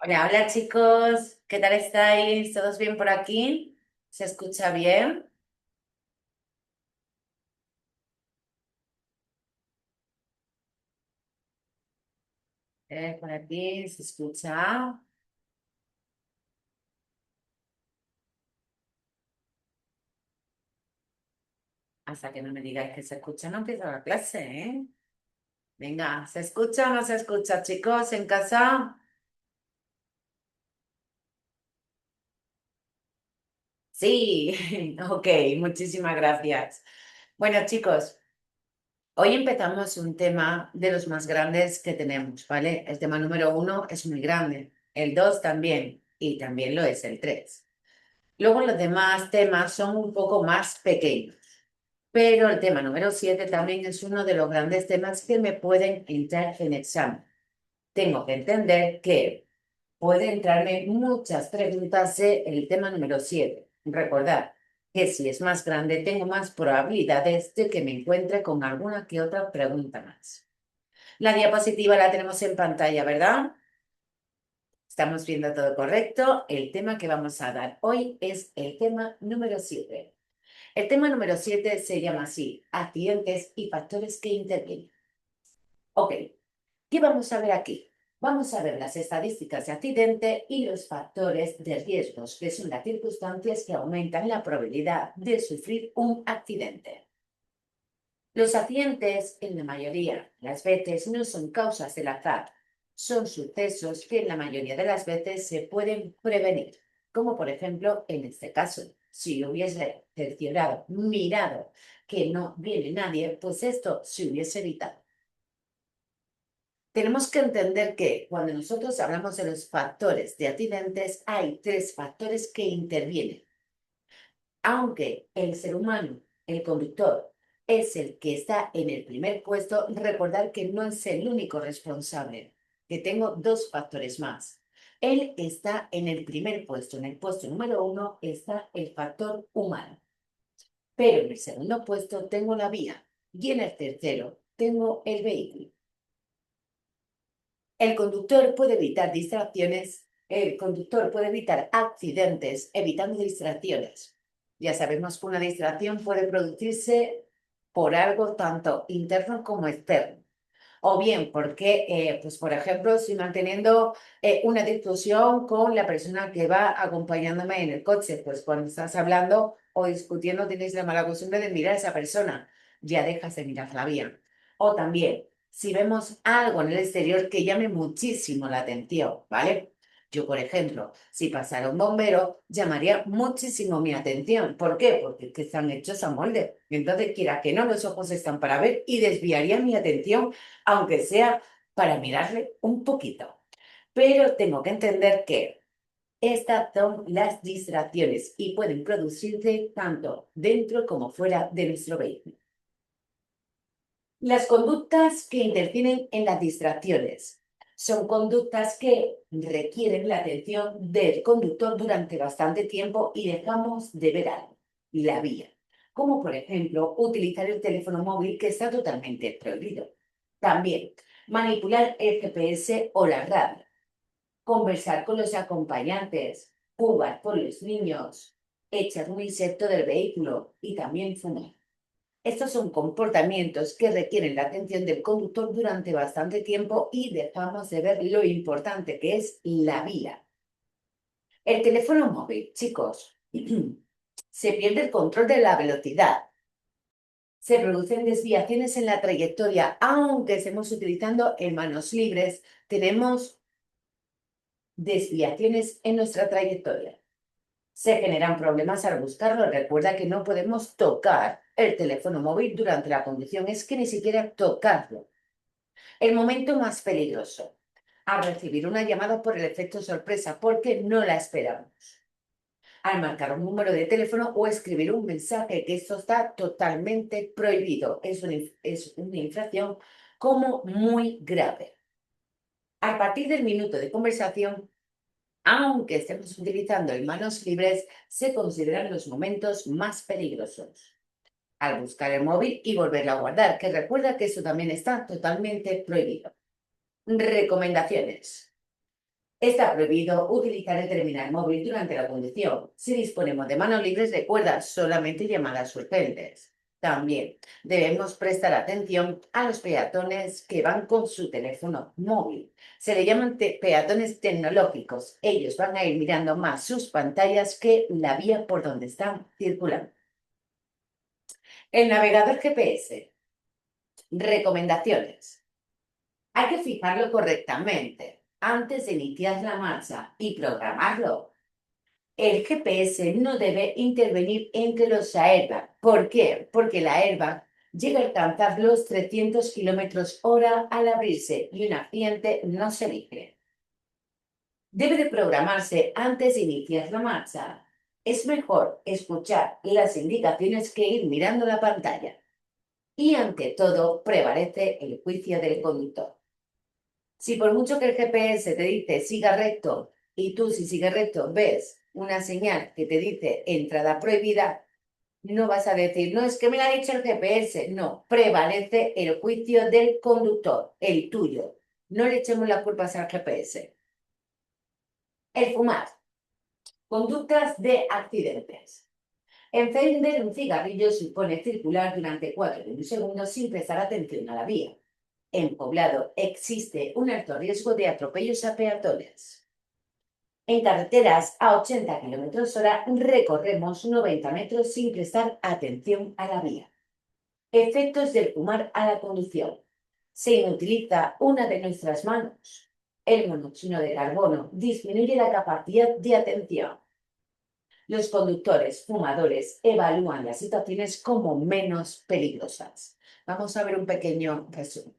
Hola, hola chicos, ¿qué tal estáis? ¿Todos bien por aquí? ¿Se escucha bien? Por aquí se escucha. Hasta que no me digáis que se escucha, no empieza la clase, ¿eh? Venga, ¿se escucha o no se escucha, chicos, en casa? Sí, ok, muchísimas gracias. Bueno, chicos, hoy empezamos un tema de los más grandes que tenemos, ¿vale? El tema número uno es muy grande, el dos también, y también lo es el tres. Luego los demás temas son un poco más pequeños, pero el tema número 7 también es uno de los grandes temas que me pueden entrar en examen. Tengo que entender que puede entrarme muchas preguntas el tema número 7. Recordad que si es más grande, tengo más probabilidades de que me encuentre con alguna que otra pregunta más. La diapositiva la tenemos en pantalla, ¿verdad? Estamos viendo todo correcto. El tema que vamos a dar hoy es el tema número 7. El tema número 7 se llama así, accidentes y factores que intervienen. Ok, ¿qué vamos a ver aquí? Vamos a ver las estadísticas de accidente y los factores de riesgos, que son las circunstancias que aumentan la probabilidad de sufrir un accidente. Los accidentes, en la mayoría de las veces, no son causas del azar, son sucesos que en la mayoría de las veces se pueden prevenir, como por ejemplo en este caso. Si hubiese cerciorado, mirado que no viene nadie, pues esto se hubiese evitado. Tenemos que entender que cuando nosotros hablamos de los factores de accidentes, hay tres factores que intervienen. Aunque el ser humano, el conductor, es el que está en el primer puesto, recordar que no es el único responsable, que tengo dos factores más. Él está en el primer puesto, en el puesto número uno está el factor humano, pero en el segundo puesto tengo la vía y en el tercero tengo el vehículo. El conductor puede evitar distracciones, el conductor puede evitar accidentes evitando distracciones. Ya sabemos que una distracción puede producirse por algo tanto interno como externo. O bien porque, pues por ejemplo, estoy manteniendo una discusión con la persona que va acompañándome en el coche, pues cuando estás hablando o discutiendo tienes la mala costumbre de mirar a esa persona, ya dejas de mirarla bien. O también, si vemos algo en el exterior que llame muchísimo la atención, ¿vale? Yo, por ejemplo, si pasara un bombero, llamaría muchísimo mi atención. ¿Por qué? Porque es que están hechos a molde. Entonces, quiera que no, los ojos están para ver y desviaría mi atención aunque sea para mirarle un poquito. Pero tengo que entender que estas son las distracciones y pueden producirse tanto dentro como fuera de nuestro vehículo. Las conductas que interfieren en las distracciones son conductas que requieren la atención del conductor durante bastante tiempo y dejamos de ver algo, la vía, como por ejemplo utilizar el teléfono móvil que está totalmente prohibido. También manipular el GPS o la radio, conversar con los acompañantes, jugar con los niños, echar un insecto del vehículo y también fumar. Estos son comportamientos que requieren la atención del conductor durante bastante tiempo y dejamos de ver lo importante que es la vía. El teléfono móvil, chicos, se pierde el control de la velocidad. Se producen desviaciones en la trayectoria, aunque estemos utilizando en manos libres, tenemos desviaciones en nuestra trayectoria. Se generan problemas al buscarlo. Recuerda que no podemos tocar el teléfono móvil durante la conducción, es que ni siquiera tocarlo. El momento más peligroso, al recibir una llamada por el efecto sorpresa, porque no la esperamos. Al marcar un número de teléfono o escribir un mensaje, que esto está totalmente prohibido. Es una infracción como muy grave. A partir del minuto de conversación, aunque estemos utilizando en manos libres, se consideran los momentos más peligrosos. Al buscar el móvil y volverlo a guardar, que recuerda que eso también está totalmente prohibido. Recomendaciones. Está prohibido utilizar el terminal móvil durante la conducción. Si disponemos de manos libres, recuerda solamente llamadas urgentes. También debemos prestar atención a los peatones que van con su teléfono móvil. Se le llaman peatones tecnológicos. Ellos van a ir mirando más sus pantallas que la vía por donde están circulando. El navegador GPS. Recomendaciones. Hay que fijarlo correctamente antes de iniciar la marcha y programarlo. El GPS no debe intervenir entre los airbags. ¿Por qué? Porque la airbag llega a alcanzar los 300 km/h al abrirse y un accidente no se elige. Debe de programarse antes de iniciar la marcha. Es mejor escuchar las indicaciones que ir mirando la pantalla. Y ante todo, prevalece el juicio del conductor. Si por mucho que el GPS te dice siga recto y tú si sigues recto ves una señal que te dice entrada prohibida, no vas a decir, no, es que me lo ha dicho el GPS. No, prevalece el juicio del conductor, el tuyo. No le echemos las culpas al GPS. El fumar. Conductas de accidentes. Encender un cigarrillo supone circular durante 4 milisegundos sin prestar atención a la vía. En poblado existe un alto riesgo de atropellos a peatones. En carreteras a 80 km/h recorremos 90 metros sin prestar atención a la vía. Efectos del fumar a la conducción. Se inutiliza una de nuestras manos. El monóxido de carbono disminuye la capacidad de atención. Los conductores fumadores evalúan las situaciones como menos peligrosas. Vamos a ver un pequeño resumen.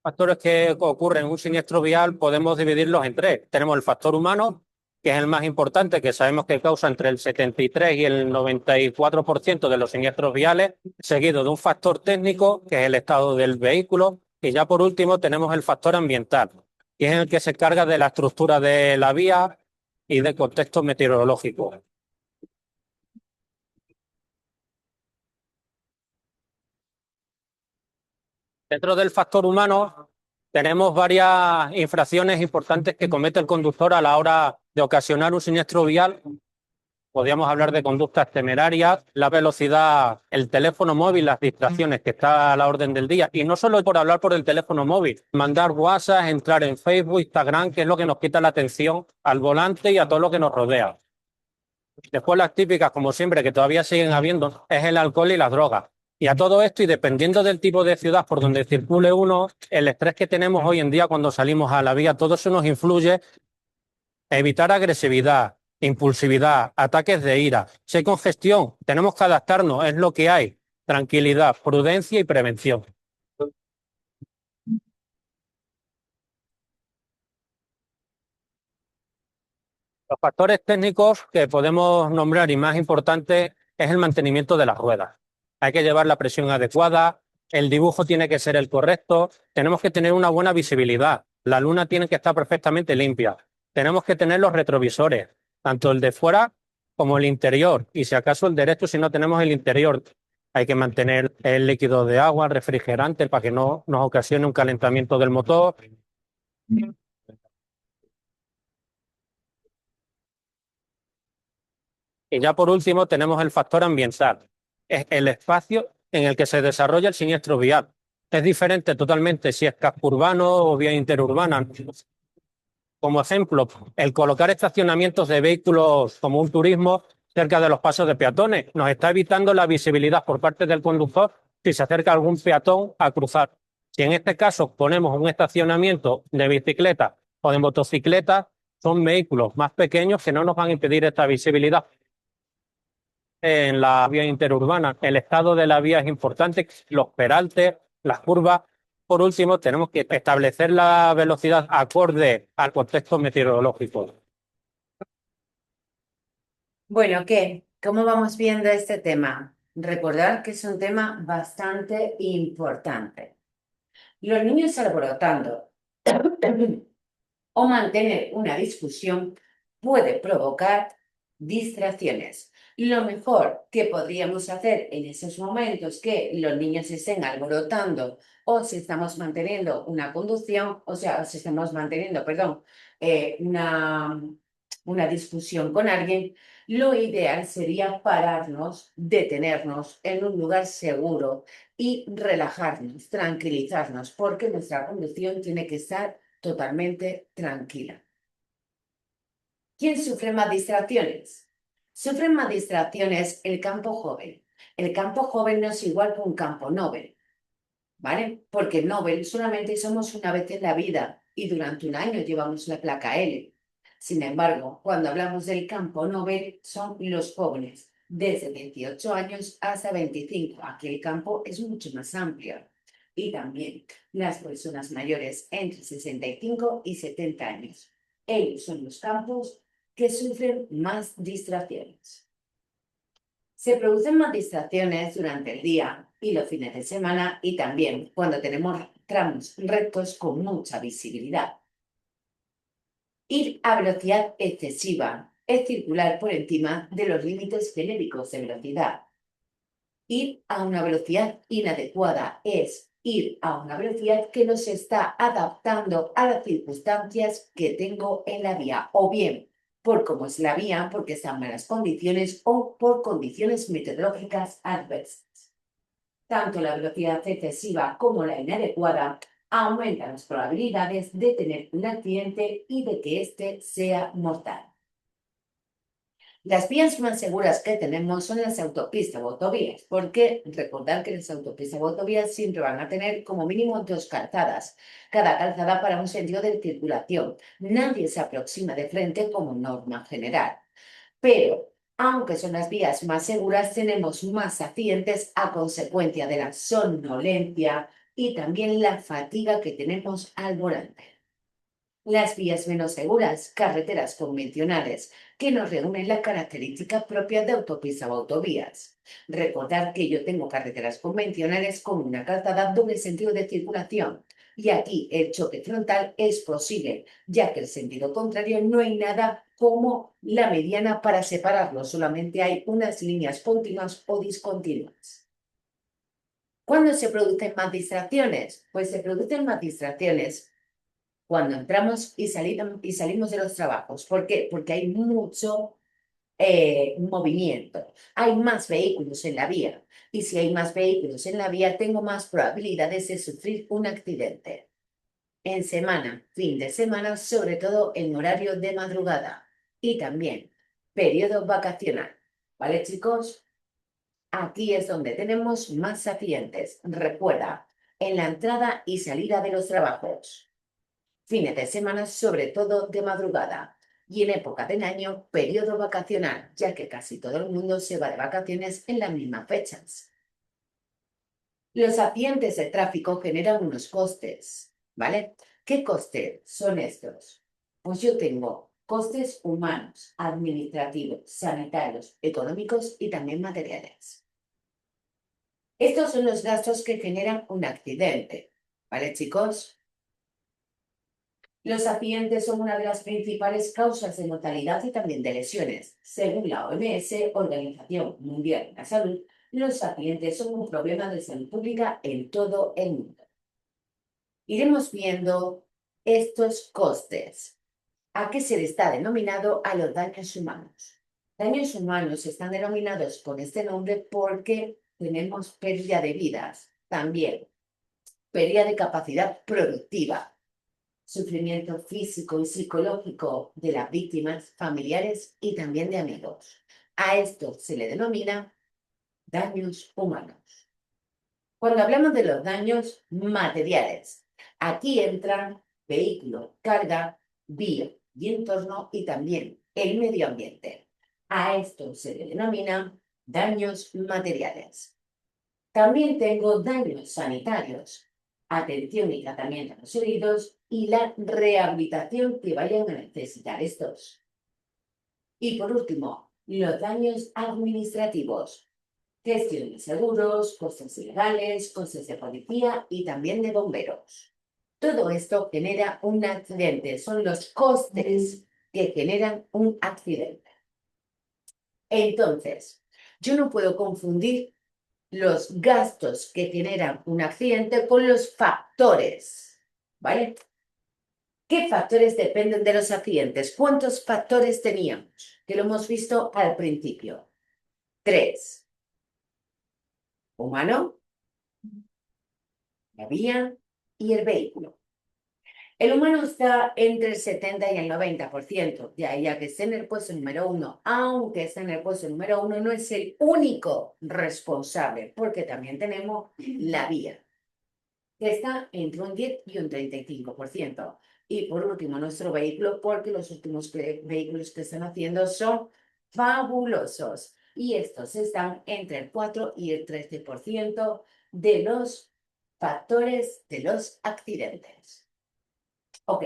Factores que ocurren en un siniestro vial podemos dividirlos en tres. Tenemos el factor humano, que es el más importante, que sabemos que causa entre el 73 y el 94% de los siniestros viales, seguido de un factor técnico, que es el estado del vehículo, y ya por último tenemos el factor ambiental, que es el que se encarga de la estructura de la vía y del contexto meteorológico. Dentro del factor humano tenemos varias infracciones importantes que comete el conductor a la hora de ocasionar un siniestro vial. Podríamos hablar de conductas temerarias, la velocidad, el teléfono móvil, las distracciones que está a la orden del día. Y no solo por hablar por el teléfono móvil, mandar WhatsApp, entrar en Facebook, Instagram, que es lo que nos quita la atención al volante y a todo lo que nos rodea. Después las típicas, como siempre, que todavía siguen habiendo, es el alcohol y las drogas. Y a todo esto, y dependiendo del tipo de ciudad por donde circule uno, el estrés que tenemos hoy en día cuando salimos a la vía, todo eso nos influye a evitar agresividad, impulsividad, ataques de ira. Si hay congestión, tenemos que adaptarnos, es lo que hay. Tranquilidad, prudencia y prevención. Los factores técnicos que podemos nombrar y más importante es el mantenimiento de las ruedas. Hay que llevar la presión adecuada, el dibujo tiene que ser el correcto, tenemos que tener una buena visibilidad, la luna tiene que estar perfectamente limpia, tenemos que tener los retrovisores, tanto el de fuera como el interior, y si acaso el derecho si no tenemos el interior. Hay que mantener el líquido de agua, el refrigerante, para que no nos ocasione un calentamiento del motor. Y ya por último tenemos el factor ambiental. Es el espacio en el que se desarrolla el siniestro vial. Es diferente totalmente si es casco urbano o vía interurbana. Como ejemplo, el colocar estacionamientos de vehículos como un turismo cerca de los pasos de peatones nos está evitando la visibilidad por parte del conductor si se acerca algún peatón a cruzar. Si en este caso ponemos un estacionamiento de bicicletas o de motocicletas, son vehículos más pequeños que no nos van a impedir esta visibilidad. En la vía interurbana, el estado de la vía es importante, los peraltes, las curvas. Por último, tenemos que establecer la velocidad acorde al contexto meteorológico. Bueno, ¿qué? ¿Cómo vamos viendo este tema? Recordar que es un tema bastante importante. Los niños alborotando o mantener una discusión puede provocar distracciones. Lo mejor que podríamos hacer en esos momentos que los niños estén alborotando o si estamos manteniendo una conducción, o sea, si estamos manteniendo, perdón, una discusión con alguien, lo ideal sería pararnos, detenernos en un lugar seguro y relajarnos, tranquilizarnos, porque nuestra conducción tiene que estar totalmente tranquila. ¿Quién sufre más distracciones? Sufren más distracciones el campo joven. El campo joven no es igual que un campo Nobel, ¿vale? Porque Nobel solamente somos una vez en la vida y durante un año llevamos la placa L. Sin embargo, cuando hablamos del campo Nobel son los jóvenes, desde 18 años hasta 25. Aquí el campo es mucho más amplio. Y también las personas mayores entre 65 y 70 años. Ellos son los campos que sufren más distracciones. Se producen más distracciones durante el día y los fines de semana y también cuando tenemos tramos rectos con mucha visibilidad. Ir a velocidad excesiva es circular por encima de los límites genéricos de velocidad. Ir a una velocidad inadecuada es ir a una velocidad que no se está adaptando a las circunstancias que tengo en la vía, o bien por cómo es la vía, porque están en malas condiciones, o por condiciones meteorológicas adversas. Tanto la velocidad excesiva como la inadecuada aumentan las probabilidades de tener un accidente y de que éste sea mortal. Las vías más seguras que tenemos son las autopistas o autovías, porque recordad que las autopistas o autovías siempre van a tener como mínimo 2 calzadas, cada calzada para un sentido de circulación. Nadie se aproxima de frente como norma general. Pero, aunque son las vías más seguras, tenemos más accidentes a consecuencia de la somnolencia y también la fatiga que tenemos al volante. Las vías menos seguras, carreteras convencionales, que nos reúnen las características propias de autopistas o autovías. Recordad que yo tengo carreteras convencionales con una calzada doble sentido de circulación. Y aquí el choque frontal es posible, ya que el sentido contrario no hay nada como la mediana para separarlo, solamente hay unas líneas continuas o discontinuas. ¿Cuándo se producen más distracciones? Pues se producen más distracciones cuando entramos y salimos de los trabajos. ¿Por qué? Porque hay mucho movimiento. Hay más vehículos en la vía. Y si hay más vehículos en la vía, tengo más probabilidades de sufrir un accidente. En semana, fin de semana, sobre todo en horario de madrugada. Y también periodo vacacional. ¿Vale, chicos? Aquí es donde tenemos más accidentes. Recuerda, en la entrada y salida de los trabajos. Fines de semana, sobre todo de madrugada. Y en época del año, periodo vacacional, ya que casi todo el mundo se va de vacaciones en las mismas fechas. Los accidentes de tráfico generan unos costes, ¿vale? ¿Qué costes son estos? Pues yo tengo costes humanos, administrativos, sanitarios, económicos y también materiales. Estos son los gastos que generan un accidente, ¿vale, chicos? Los accidentes son una de las principales causas de mortalidad y también de lesiones. Según la OMS, Organización Mundial de la Salud, los accidentes son un problema de salud pública en todo el mundo. Iremos viendo estos costes. ¿A qué se le está denominado a los daños humanos? Daños humanos están denominados con este nombre porque tenemos pérdida de vidas, también pérdida de capacidad productiva, sufrimiento físico y psicológico de las víctimas, familiares y también de amigos. A esto se le denomina daños humanos. Cuando hablamos de los daños materiales, aquí entran vehículo, carga, vía y entorno y también el medio ambiente. A esto se le denomina daños materiales. También tengo daños sanitarios, atención y tratamiento a los heridos y la rehabilitación que vayan a necesitar estos. Y por último, los daños administrativos, gestión de seguros, costes ilegales, costes de policía y también de bomberos. Todo esto genera un accidente, son los costes que generan un accidente. Entonces, yo no puedo confundir los gastos que generan un accidente con los factores, ¿vale? ¿Qué factores dependen de los accidentes? ¿Cuántos factores teníamos? Que lo hemos visto al principio. 3. Humano, la vía y el vehículo. El humano está entre el 70 y el 90%, de ahí a que esté en el puesto número 1, aunque esté en el puesto número 1, no es el único responsable, porque también tenemos la vía, que está entre un 10 y un 35%. Y por último, nuestro vehículo, porque los últimos vehículos que están haciendo son fabulosos. Y estos están entre el 4 y el 13% de los factores de los accidentes. Ok,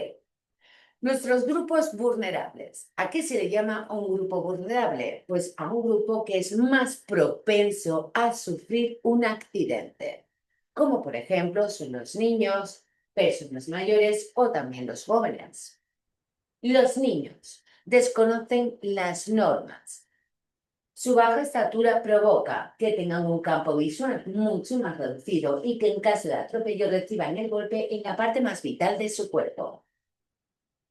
nuestros grupos vulnerables. ¿A qué se le llama a un grupo vulnerable? Pues a un grupo que es más propenso a sufrir un accidente, como por ejemplo son los niños, personas mayores o también los jóvenes. Los niños desconocen las normas. Su baja estatura provoca que tengan un campo visual mucho más reducido y que en caso de atropello reciban el golpe en la parte más vital de su cuerpo.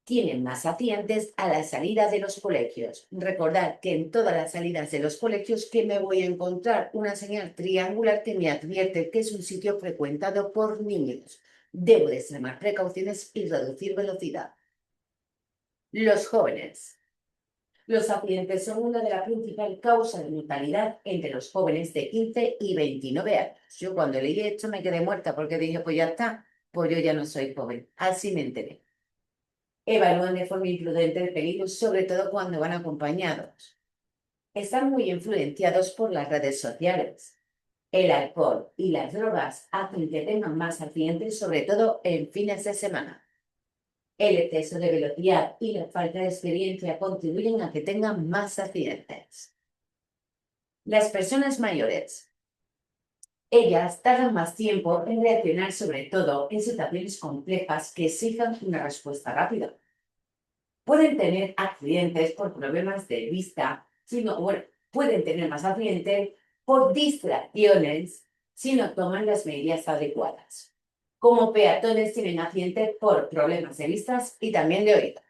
Tienen más accidentes a la salida de los colegios. Recordad que en todas las salidas de los colegios que me voy a encontrar una señal triangular que me advierte que es un sitio frecuentado por niños. Debo de extremar precauciones y reducir velocidad. Los jóvenes. Los accidentes son una de las principales causas de mortalidad entre los jóvenes de 15 y 29 años. Yo cuando leí esto me quedé muerta porque dije, pues ya está, pues yo ya no soy joven. Así me enteré. Evalúan de forma imprudente el peligro, sobre todo cuando van acompañados. Están muy influenciados por las redes sociales. El alcohol y las drogas hacen que tengan más accidentes, sobre todo en fines de semana. El exceso de velocidad y la falta de experiencia contribuyen a que tengan más accidentes. Las personas mayores. Ellas tardan más tiempo en reaccionar, sobre todo en situaciones complejas que exijan una respuesta rápida. Pueden tener accidentes por problemas de vista, pueden tener más accidentes por distracciones si no toman las medidas adecuadas. Como peatones tienen accidentes por problemas de vistas y también de oído,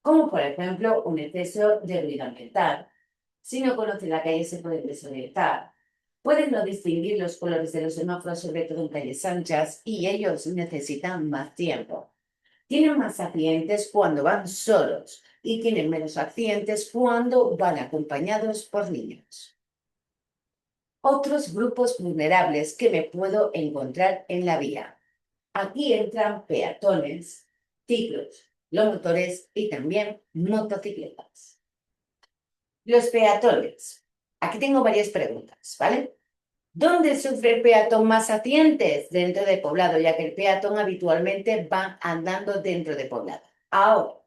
como por ejemplo un exceso de ruido ambiental. Si no conocen la calle se pueden desorientar. Pueden no distinguir los colores de los semáforos, sobre todo en calles anchas, y ellos necesitan más tiempo. Tienen más accidentes cuando van solos y tienen menos accidentes cuando van acompañados por niños. Otros grupos vulnerables que me puedo encontrar en la vía. Aquí entran peatones, ciclos, los motores y también motocicletas. Los peatones. Aquí tengo varias preguntas, ¿vale? ¿Dónde sufre el peatón más accidentes? Dentro de poblado, ya que el peatón habitualmente va andando dentro de poblado. Ahora,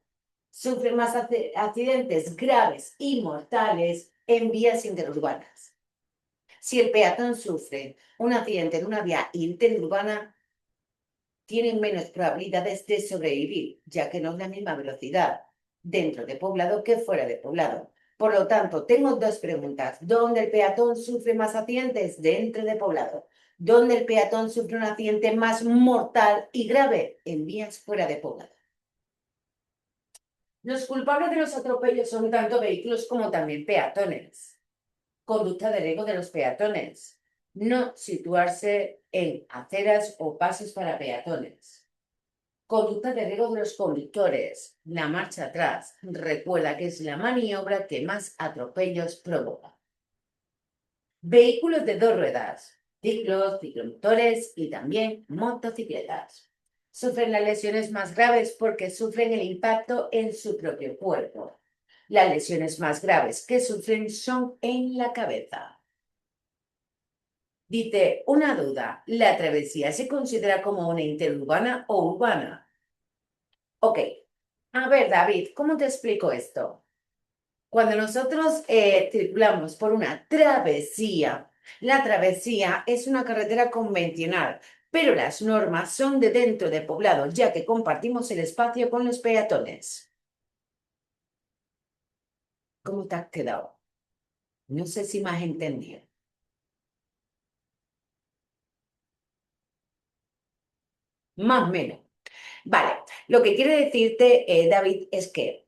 sufre más accidentes graves y mortales en vías interurbanas. Si el peatón sufre un accidente en una vía interurbana, tiene menos probabilidades de sobrevivir, ya que no es la misma velocidad dentro de poblado que fuera de poblado. Por lo tanto, tengo dos preguntas. ¿Dónde el peatón sufre más accidentes? Dentro de poblado. ¿Dónde el peatón sufre un accidente más mortal y grave? En vías fuera de poblado. Los culpables de los atropellos son tanto vehículos como también peatones. Conducta de riesgo de los peatones. No situarse en aceras o pasos para peatones. Conducta de riesgo de los conductores. La marcha atrás. Recuerda que es la maniobra que más atropellos provoca. Vehículos de dos ruedas. Ciclos, ciclomotores y también motocicletas. Sufren las lesiones más graves porque sufren el impacto en su propio cuerpo. Las lesiones más graves que sufren son en la cabeza. Dice, una duda, ¿la travesía se considera como una interurbana o urbana? Ok, a ver, David, ¿cómo te explico esto? Cuando nosotros circulamos por una travesía, la travesía es una carretera convencional, pero las normas son de dentro de poblado, ya que compartimos el espacio con los peatones. ¿Cómo te has quedado? No sé si me has entendido. Más o menos. Vale, lo que quiere decirte, David, es que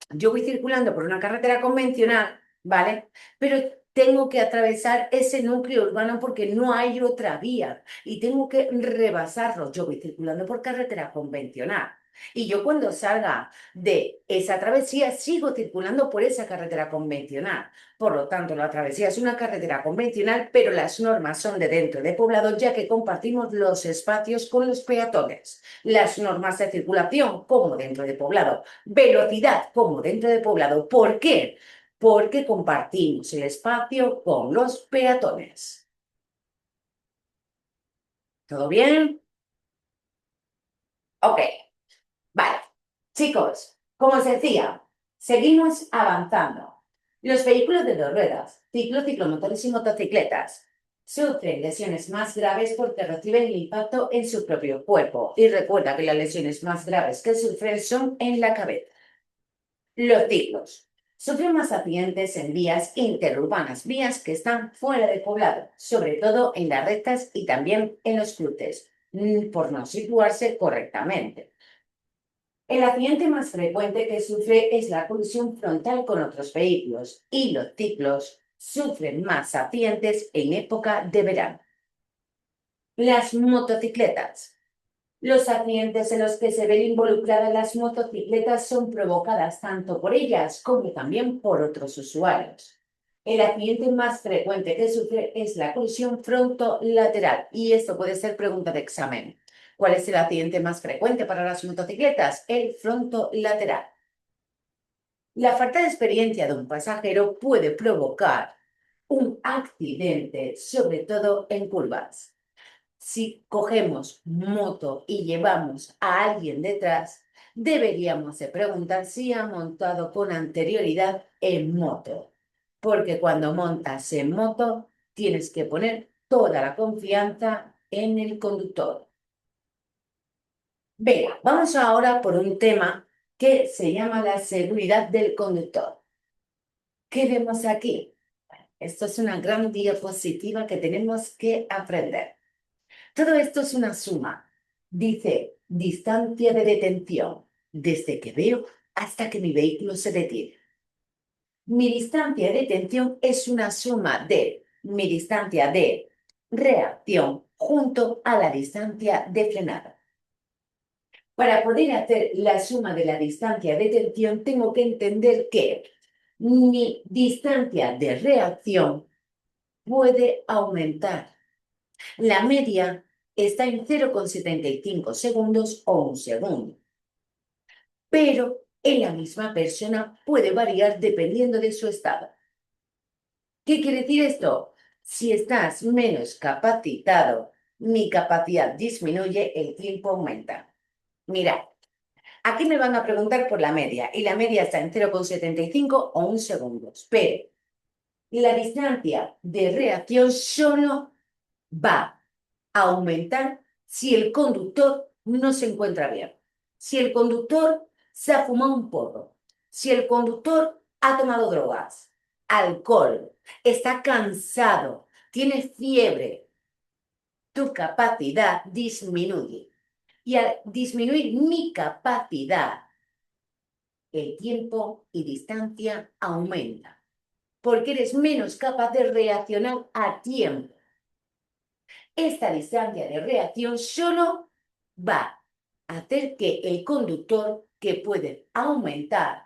yo voy circulando por una carretera convencional, ¿vale? Pero tengo que atravesar ese núcleo urbano porque no hay otra vía y tengo que rebasarlo. Yo voy circulando por carretera convencional. Y yo cuando salga de esa travesía sigo circulando por esa carretera convencional. Por lo tanto, la travesía es una carretera convencional, pero las normas son de dentro de poblado, ya que compartimos los espacios con los peatones. Las normas de circulación, como dentro de poblado. Velocidad, como dentro de poblado. ¿Por qué? Porque compartimos el espacio con los peatones. ¿Todo bien? Ok, vale. Chicos, como os decía, seguimos avanzando. Los vehículos de dos ruedas, ciclomotores y motocicletas, sufren lesiones más graves porque reciben el impacto en su propio cuerpo. Y recuerda que las lesiones más graves que sufren son en la cabeza. Los ciclos. Sufren más accidentes en vías interurbanas, vías que están fuera de poblado, sobre todo en las rectas y también en los cruces, por no situarse correctamente. El accidente más frecuente que sufre es la colisión frontal con otros vehículos y los ciclos sufren más accidentes en época de verano. Las motocicletas. Los accidentes en los que se ven involucradas las motocicletas son provocadas tanto por ellas como también por otros usuarios. El accidente más frecuente que sufre es la colisión frontolateral y esto puede ser pregunta de examen. ¿Cuál es el accidente más frecuente para las motocicletas? El frontolateral. La falta de experiencia de un pasajero puede provocar un accidente, sobre todo en curvas. Si cogemos moto y llevamos a alguien detrás, deberíamos de preguntar si ha montado con anterioridad en moto. Porque cuando montas en moto, tienes que poner toda la confianza en el conductor. Venga, vamos ahora por un tema que se llama la seguridad del conductor. ¿Qué vemos aquí? Esto es una gran diapositiva que tenemos que aprender. Todo esto es una suma. Dice, distancia de detención, desde que veo hasta que mi vehículo se detiene. Mi distancia de detención es una suma de mi distancia de reacción junto a la distancia de frenada. Para poder hacer la suma de la distancia de detención, tengo que entender que mi distancia de reacción puede aumentar. La media está en 0,75 segundos o un segundo, pero en la misma persona puede variar dependiendo de su estado. ¿Qué quiere decir esto? Si estás menos capacitado, mi capacidad disminuye, el tiempo aumenta. Mira, aquí me van a preguntar por la media y la media está en 0,75 o un segundo, pero la distancia de reacción solo va a aumentar si el conductor no se encuentra bien, si el conductor se ha fumado un porro, si el conductor ha tomado drogas, alcohol, está cansado, tiene fiebre, tu capacidad disminuye. Y al disminuir mi capacidad, el tiempo y distancia aumenta, porque eres menos capaz de reaccionar a tiempo. Esta distancia de reacción solo va a hacer que el conductor, que puede aumentar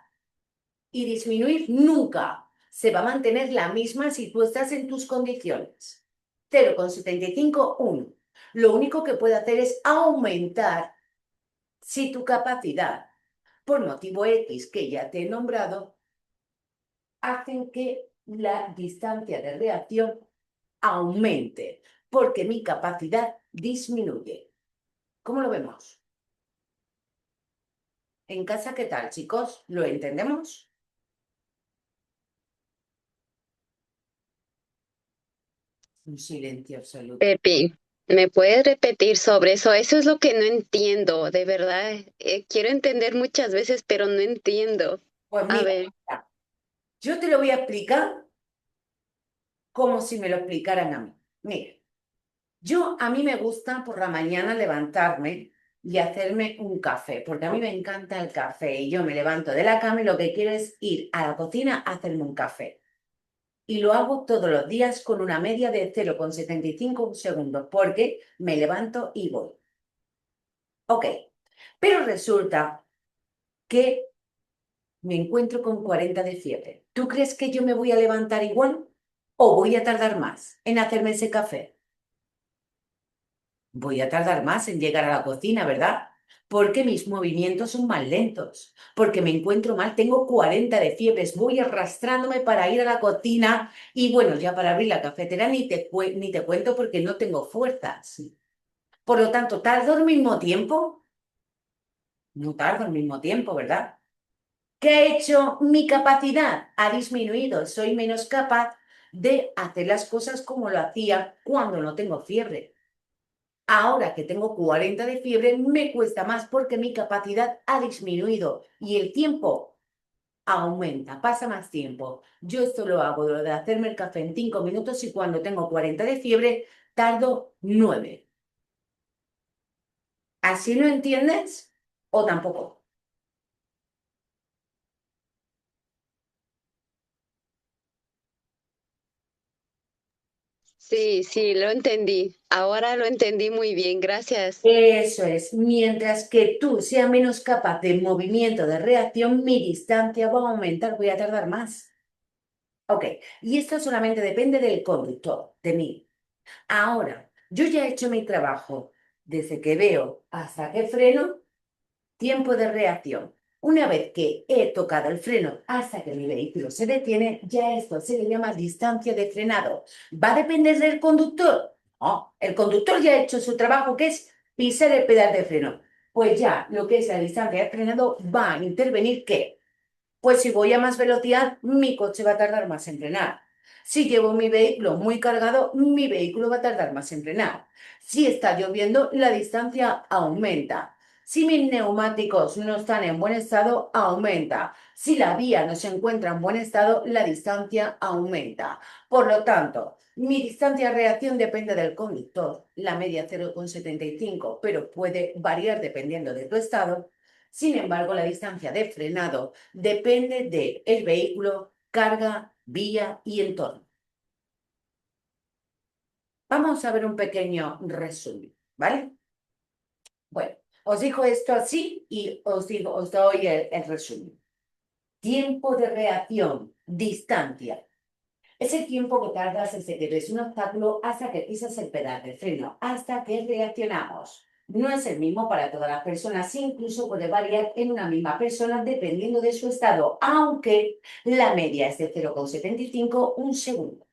y disminuir, nunca se va a mantener la misma si tú estás en tus condiciones. 0,75, 1. Lo único que puede hacer es aumentar si tu capacidad, por motivo X que ya te he nombrado, hacen que la distancia de reacción aumente, porque mi capacidad disminuye. ¿Cómo lo vemos? En casa, ¿qué tal, chicos? ¿Lo entendemos? Un silencio absoluto. Pepi, ¿me puedes repetir sobre eso? Eso es lo que no entiendo, de verdad. Quiero entender muchas veces, pero no entiendo. Pues A mira, ver, yo te lo voy a explicar como si me lo explicaran a mí. Mira, a mí me gusta por la mañana levantarme y hacerme un café, porque a mí me encanta el café y yo me levanto de la cama y lo que quiero es ir a la cocina a hacerme un café. Y lo hago todos los días con una media de 0,75 segundos, porque me levanto y voy. Ok, pero resulta que me encuentro con 40 de fiebre. ¿Tú crees que yo me voy a levantar igual o voy a tardar más en hacerme ese café? Voy a tardar más en llegar a la cocina, ¿verdad? Porque mis movimientos son más lentos, porque me encuentro mal, tengo 40 de fiebres, voy arrastrándome para ir a la cocina y bueno, ya para abrir la cafetera ni te cuento porque no tengo fuerzas. Por lo tanto, ¿tardo al mismo tiempo? No tardo al mismo tiempo, ¿verdad? ¿Qué ha hecho? Mi capacidad ha disminuido, soy menos capaz de hacer las cosas como lo hacía cuando no tengo fiebre. Ahora que tengo 40 de fiebre, me cuesta más porque mi capacidad ha disminuido y el tiempo aumenta, pasa más tiempo. Yo esto lo hago lo de hacerme el café en 5 minutos y cuando tengo 40 de fiebre, tardo 9. ¿Así lo entiendes? ¿O tampoco? Sí, sí, lo entendí. Ahora lo entendí muy bien, gracias. Eso es. Mientras que tú seas menos capaz de movimiento, de reacción, mi distancia va a aumentar, voy a tardar más. Ok, y esto solamente depende del conductor, de mí. Ahora, yo ya he hecho mi trabajo. Desde que veo hasta que freno, tiempo de reacción. Una vez que he tocado el freno hasta que mi vehículo se detiene, ya esto se le llama distancia de frenado. ¿Va a depender del conductor? No, el conductor ya ha hecho su trabajo, que es pisar el pedal de freno. Pues ya lo que es la distancia de frenado va a intervenir, ¿qué? Pues si voy a más velocidad, mi coche va a tardar más en frenar. Si llevo mi vehículo muy cargado, mi vehículo va a tardar más en frenar. Si está lloviendo, la distancia aumenta. Si mis neumáticos no están en buen estado, aumenta. Si la vía no se encuentra en buen estado, la distancia aumenta. Por lo tanto, mi distancia de reacción depende del conductor, la media 0,75, pero puede variar dependiendo de tu estado. Sin embargo, la distancia de frenado depende del vehículo, carga, vía y entorno. Vamos a ver un pequeño resumen, ¿vale? Bueno, os digo esto así y os doy el resumen. Tiempo de reacción, distancia. Es el tiempo que tardas desde que ves un obstáculo hasta que pisas el pedal de freno, hasta que reaccionamos. No es el mismo para todas las personas, incluso puede variar en una misma persona dependiendo de su estado, aunque la media es de 0,75 un segundo.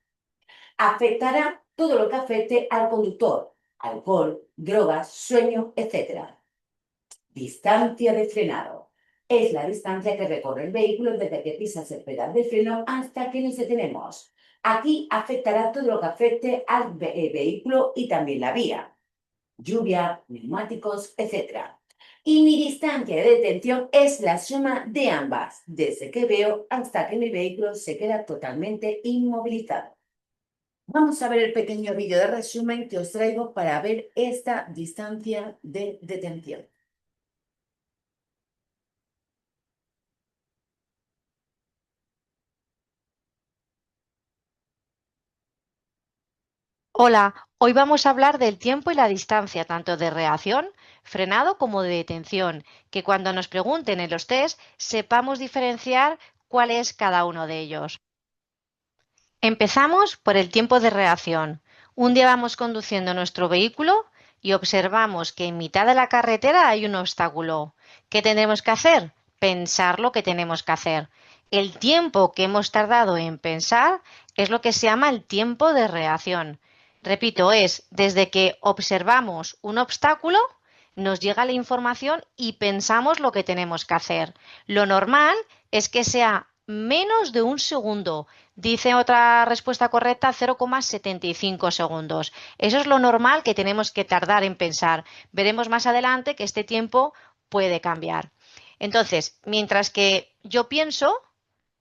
Afectará todo lo que afecte al conductor, alcohol, drogas, sueño, etc. Distancia de frenado. Es la distancia que recorre el vehículo desde que pisas el pedal de freno hasta que nos detenemos. Aquí afectará todo lo que afecte al vehículo y también la vía. Lluvia, neumáticos, etc. Y mi distancia de detención es la suma de ambas, desde que veo hasta que mi vehículo se queda totalmente inmovilizado. Vamos a ver el pequeño vídeo de resumen que os traigo para ver esta distancia de detención. Hola, hoy vamos a hablar del tiempo y la distancia, tanto de reacción, frenado como de detención, que cuando nos pregunten en los test sepamos diferenciar cuál es cada uno de ellos. Empezamos por el tiempo de reacción. Un día vamos conduciendo nuestro vehículo y observamos que en mitad de la carretera hay un obstáculo. ¿Qué tendremos que hacer? Pensar lo que tenemos que hacer. El tiempo que hemos tardado en pensar es lo que se llama el tiempo de reacción. Repito, es desde que observamos un obstáculo, nos llega la información y pensamos lo que tenemos que hacer. Lo normal es que sea menos de un segundo. Dice otra respuesta correcta 0,75 segundos. Eso es lo normal que tenemos que tardar en pensar. Veremos más adelante que este tiempo puede cambiar. Entonces, mientras que yo pienso,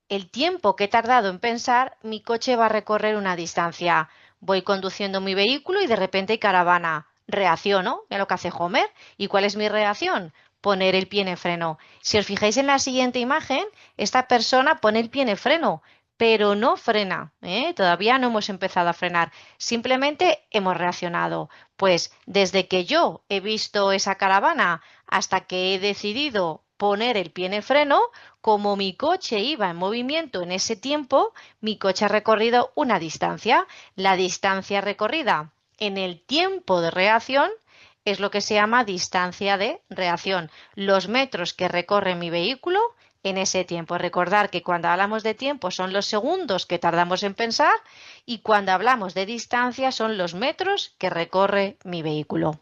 el tiempo que he tardado en pensar, mi coche va a recorrer una distancia. Voy conduciendo mi vehículo y de repente hay caravana. Reacciono, mira lo que hace Homer. ¿Y cuál es mi reacción? Poner el pie en el freno. Si os fijáis en la siguiente imagen, esta persona pone el pie en el freno, pero no frena, ¿eh? Todavía no hemos empezado a frenar, simplemente hemos reaccionado. Pues desde que yo he visto esa caravana hasta que he decidido poner el pie en el freno, como mi coche iba en movimiento en ese tiempo, mi coche ha recorrido una distancia. La distancia recorrida en el tiempo de reacción es lo que se llama distancia de reacción. Los metros que recorre mi vehículo en ese tiempo. Recordar que cuando hablamos de tiempo son los segundos que tardamos en pensar y cuando hablamos de distancia son los metros que recorre mi vehículo.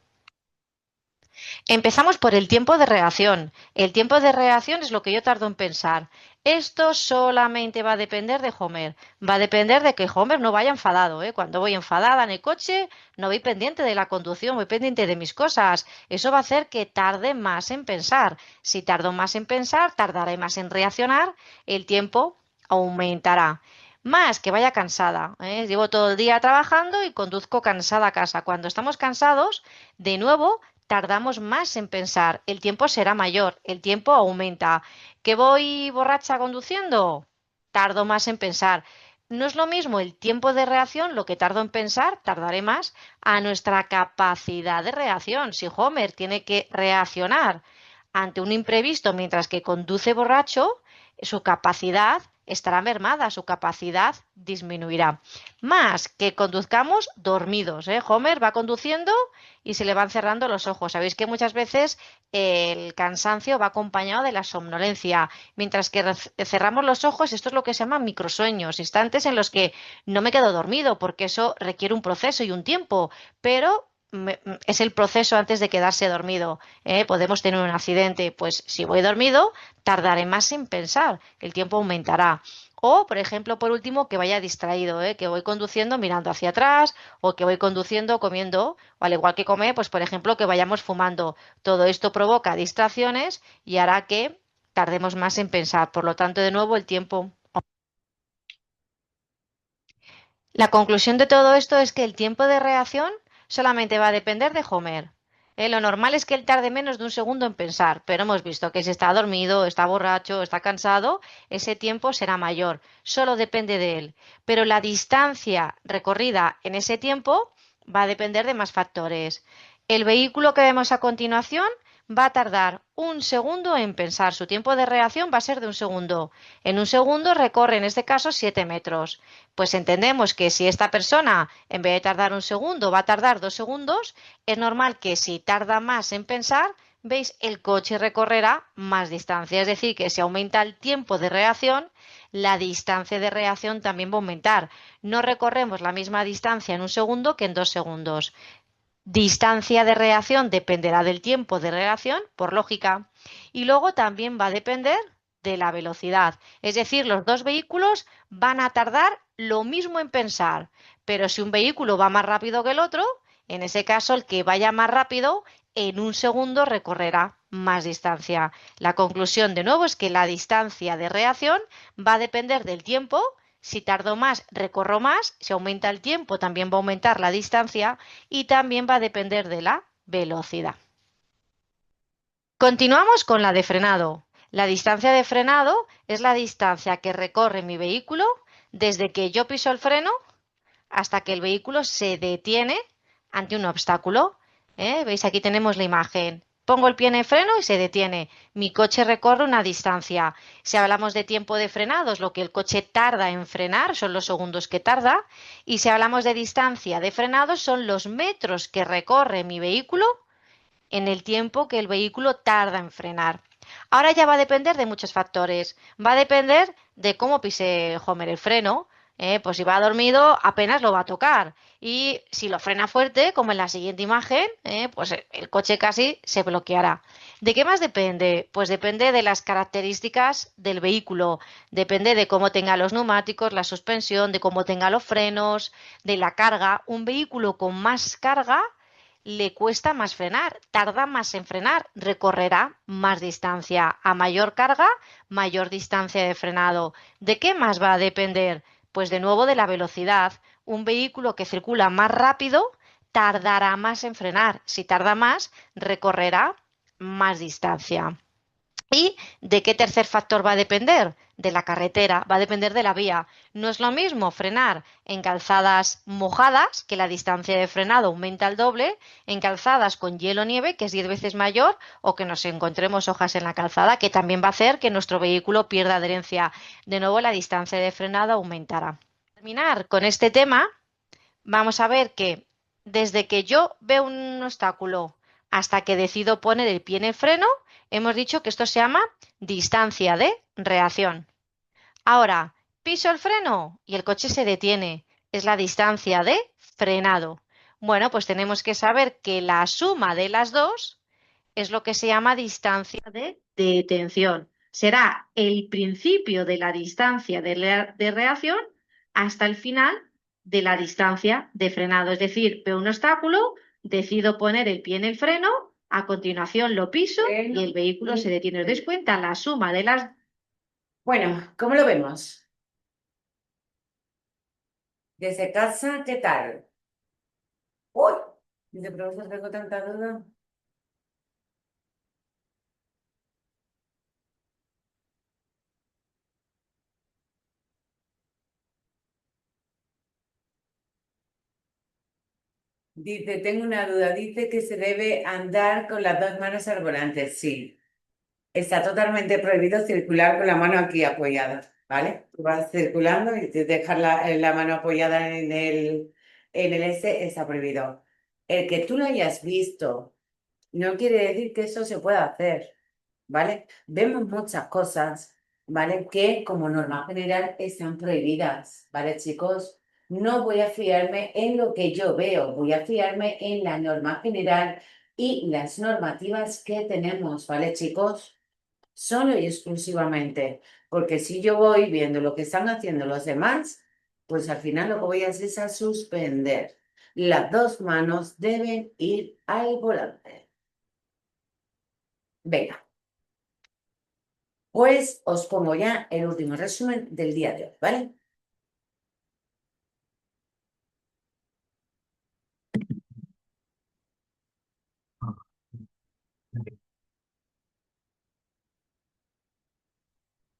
Empezamos por el tiempo de reacción. El tiempo de reacción es lo que yo tardo en pensar. Esto solamente va a depender de Homer. Va a depender de que Homer no vaya enfadado, ¿eh? Cuando voy enfadada en el coche, no voy pendiente de la conducción, voy pendiente de mis cosas. Eso va a hacer que tarde más en pensar. Si tardo más en pensar, tardaré más en reaccionar, el tiempo aumentará. Más que vaya cansada, ¿eh? Llevo todo el día trabajando y conduzco cansada a casa. Cuando estamos cansados, de nuevo, tardamos más en pensar, el tiempo será mayor, el tiempo aumenta. ¿Que voy borracha conduciendo? Tardo más en pensar. No es lo mismo el tiempo de reacción, lo que tardo en pensar, tardaré más a nuestra capacidad de reacción. Si Homer tiene que reaccionar ante un imprevisto mientras que conduce borracho, su capacidad estará mermada, su capacidad disminuirá. Más que conduzcamos dormidos, ¿eh? Homer va conduciendo y se le van cerrando los ojos. Sabéis que muchas veces el cansancio va acompañado de la somnolencia. Mientras que cerramos los ojos, esto es lo que se llama microsueños, instantes en los que no me quedo dormido, porque eso requiere un proceso y un tiempo, pero es el proceso antes de quedarse dormido. Podemos tener un accidente, pues si voy dormido, tardaré más en pensar, el tiempo aumentará. O, por ejemplo, por último, que vaya distraído, que voy conduciendo mirando hacia atrás o que voy conduciendo comiendo, o al igual que comer, pues por ejemplo, que vayamos fumando. Todo esto provoca distracciones y hará que tardemos más en pensar. Por lo tanto, de nuevo, el tiempo. La conclusión de todo esto es que el tiempo de reacción solamente va a depender de Homer. Lo normal es que él tarde menos de un segundo en pensar, pero hemos visto que si está dormido, está borracho, está cansado, ese tiempo será mayor. Solo depende de él. Pero la distancia recorrida en ese tiempo va a depender de más factores. El vehículo que vemos a continuación va a tardar un segundo en pensar. Su tiempo de reacción va a ser de un segundo. En un segundo recorre, en este caso, 7 metros. Pues entendemos que si esta persona, en vez de tardar un segundo, va a tardar 2 segundos, es normal que si tarda más en pensar, veis, el coche recorrerá más distancia. Es decir, que si aumenta el tiempo de reacción, la distancia de reacción también va a aumentar. No recorremos la misma distancia en un segundo que en 2 segundos. Distancia de reacción dependerá del tiempo de reacción, por lógica. Y luego también va a depender de la velocidad. Es decir, los dos vehículos van a tardar lo mismo en pensar. Pero si un vehículo va más rápido que el otro, en ese caso el que vaya más rápido en un segundo recorrerá más distancia. La conclusión de nuevo es que la distancia de reacción va a depender del tiempo. Si tardo más, recorro más. Si aumenta el tiempo, también va a aumentar la distancia y también va a depender de la velocidad. Continuamos con la de frenado. La distancia de frenado es la distancia que recorre mi vehículo desde que yo piso el freno hasta que el vehículo se detiene ante un obstáculo. ¿Veis? Aquí tenemos la imagen. Pongo el pie en el freno y se detiene. Mi coche recorre una distancia. Si hablamos de tiempo de frenado, es lo que el coche tarda en frenar, son los segundos que tarda. Y si hablamos de distancia de frenado, son los metros que recorre mi vehículo en el tiempo que el vehículo tarda en frenar. Ahora ya va a depender de muchos factores. Va a depender de cómo pise Homer el freno. Pues si va dormido, apenas lo va a tocar. Y si lo frena fuerte, como en la siguiente imagen, pues el coche casi se bloqueará. ¿De qué más depende? Pues depende de las características del vehículo. Depende de cómo tenga los neumáticos, la suspensión, de cómo tenga los frenos, de la carga. Un vehículo con más carga, le cuesta más frenar, tarda más en frenar, recorrerá más distancia. A mayor carga, mayor distancia de frenado. ¿De qué más va a depender? Pues de nuevo de la velocidad. Un vehículo que circula más rápido tardará más en frenar. Si tarda más, recorrerá más distancia. ¿Y de qué tercer factor va a depender? De la carretera, va a depender de la vía. No es lo mismo frenar en calzadas mojadas, que la distancia de frenado aumenta al doble, en calzadas con hielo o nieve, que es 10 veces mayor, o que nos encontremos hojas en la calzada, que también va a hacer que nuestro vehículo pierda adherencia. De nuevo, la distancia de frenado aumentará. Para terminar con este tema, vamos a ver que desde que yo veo un obstáculo hasta que decido poner el pie en el freno, hemos dicho que esto se llama distancia de reacción. Ahora, piso el freno y el coche se detiene. Es la distancia de frenado. Bueno, pues tenemos que saber que la suma de las dos es lo que se llama distancia de detención. Será el principio de la distancia de reacción hasta el final de la distancia de frenado. Es decir, veo un obstáculo, decido poner el pie en el freno, a continuación lo piso y el vehículo se detiene. ¿Os dais cuenta? La suma de las... Bueno, ¿cómo lo vemos? Desde casa, ¿qué tal? Uy, dice, profesor, tengo tanta duda. Dice, tengo una duda. Dice que se debe andar con las dos manos al volante. Sí, está totalmente prohibido circular con la mano aquí apoyada, ¿vale? Tú vas circulando y te dejas la mano apoyada en el está prohibido. El que tú lo hayas visto no quiere decir que eso se pueda hacer, ¿vale? Vemos muchas cosas, ¿vale? Que como norma general están prohibidas, ¿vale, chicos? No voy a fiarme en lo que yo veo, voy a fiarme en la norma general y las normativas que tenemos, ¿vale, chicos? Solo y exclusivamente, porque si yo voy viendo lo que están haciendo los demás, pues al final lo que voy a hacer es a suspender. Las dos manos deben ir al volante. Venga. Pues os pongo ya el último resumen del día de hoy, ¿vale?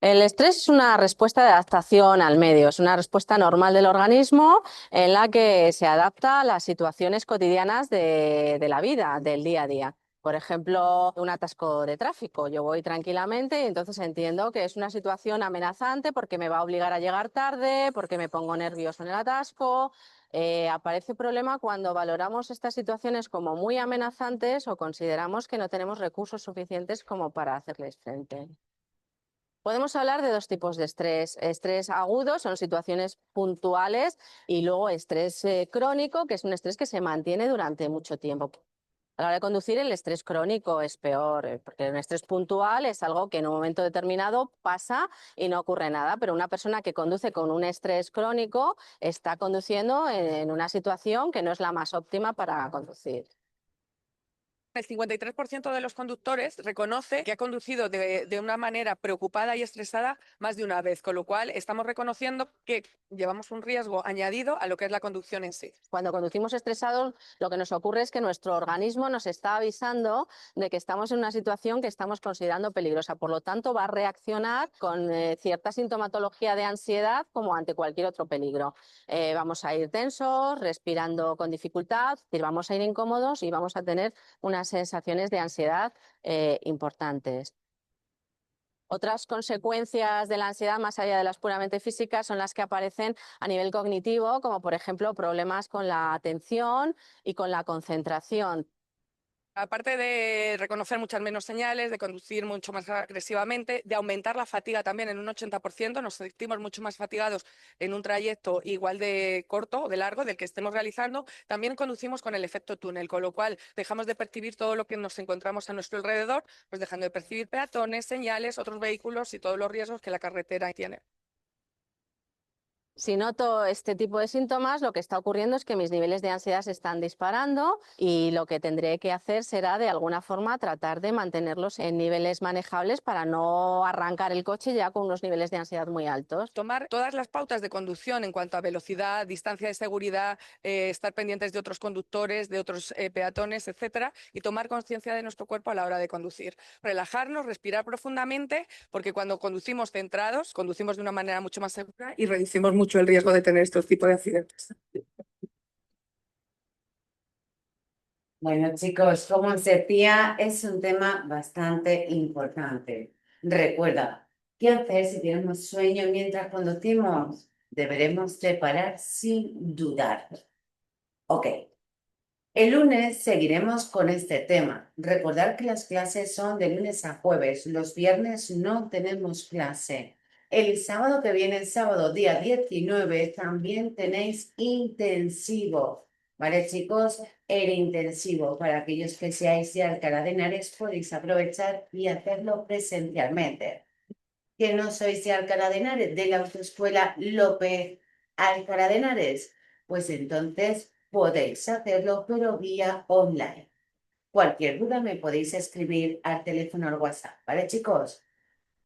El estrés es una respuesta de adaptación al medio, es una respuesta normal del organismo en la que se adapta a las situaciones cotidianas de la vida, del día a día. Por ejemplo, un atasco de tráfico. Yo voy tranquilamente y entonces entiendo que es una situación amenazante porque me va a obligar a llegar tarde, porque me pongo nervioso en el atasco. Aparece problema cuando valoramos estas situaciones como muy amenazantes o consideramos que no tenemos recursos suficientes como para hacerles frente. Podemos hablar de dos tipos de estrés. Estrés agudo son situaciones puntuales y luego estrés crónico, que es un estrés que se mantiene durante mucho tiempo. A la hora de conducir, el estrés crónico es peor, porque un estrés puntual es algo que en un momento determinado pasa y no ocurre nada, pero una persona que conduce con un estrés crónico está conduciendo en una situación que no es la más óptima para conducir. El 53% de los conductores reconoce que ha conducido de una manera preocupada y estresada más de una vez, con lo cual estamos reconociendo que llevamos un riesgo añadido a lo que es la conducción en sí. Cuando conducimos estresados, lo que nos ocurre es que nuestro organismo nos está avisando de que estamos en una situación que estamos considerando peligrosa. Por lo tanto, va a reaccionar con cierta sintomatología de ansiedad como ante cualquier otro peligro. Vamos a ir tensos, respirando con dificultad, vamos a ir incómodos y vamos a tener unas sensaciones de ansiedad importantes. Otras consecuencias de la ansiedad, más allá de las puramente físicas, son las que aparecen a nivel cognitivo, como por ejemplo problemas con la atención y con la concentración. Aparte de reconocer muchas menos señales, de conducir mucho más agresivamente, de aumentar la fatiga también en un 80%, nos sentimos mucho más fatigados en un trayecto igual de corto o de largo del que estemos realizando, también conducimos con el efecto túnel, con lo cual dejamos de percibir todo lo que nos encontramos a nuestro alrededor, pues dejando de percibir peatones, señales, otros vehículos y todos los riesgos que la carretera tiene. Si noto este tipo de síntomas, lo que está ocurriendo es que mis niveles de ansiedad se están disparando y lo que tendré que hacer será de alguna forma tratar de mantenerlos en niveles manejables para no arrancar el coche ya con unos niveles de ansiedad muy altos. Tomar todas las pautas de conducción en cuanto a velocidad, distancia de seguridad, estar pendientes de otros conductores, de otros peatones, etcétera, y tomar conciencia de nuestro cuerpo a la hora de conducir. Relajarnos, respirar profundamente, porque cuando conducimos centrados, conducimos de una manera mucho más segura y reducimos mucho el riesgo de tener estos tipos de accidentes. Bueno, chicos, como os decía, es un tema bastante importante. Recuerda, ¿qué hacer si tenemos sueño mientras conducimos? Deberemos de parar sin dudar. Ok. El lunes seguiremos con este tema. Recordar que las clases son de lunes a jueves. Los viernes no tenemos clase. El sábado que viene, el sábado día 19, también tenéis intensivo. ¿Vale, chicos? El intensivo. Para aquellos que seáis de Alcalá de Henares, podéis aprovechar y hacerlo presencialmente. Que no sois de Alcalá de Henares, de la autoescuela López Alcalá de Henares, pues entonces podéis hacerlo, pero vía online. Cualquier duda me podéis escribir al teléfono o al WhatsApp, ¿vale, chicos?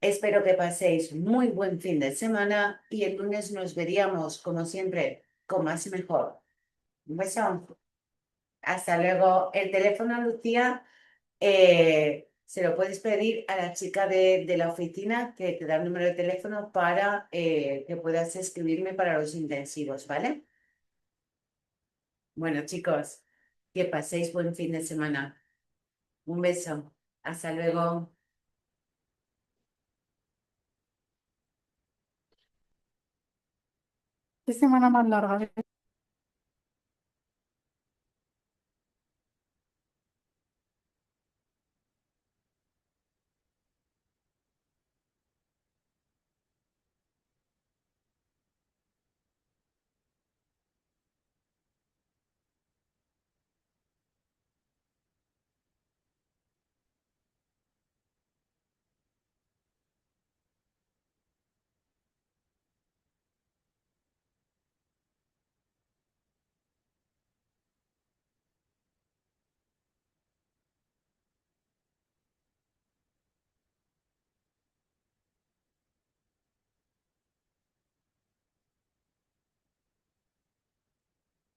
Espero que paséis muy buen fin de semana y el lunes nos veríamos, como siempre, con más y mejor. Un beso. Hasta luego. El teléfono, Lucía, se lo puedes pedir a la chica de la oficina que te da el número de teléfono para que puedas escribirme para los intensivos, ¿vale? Bueno, chicos, que paséis buen fin de semana. Un beso. Hasta luego. Qué semana más larga.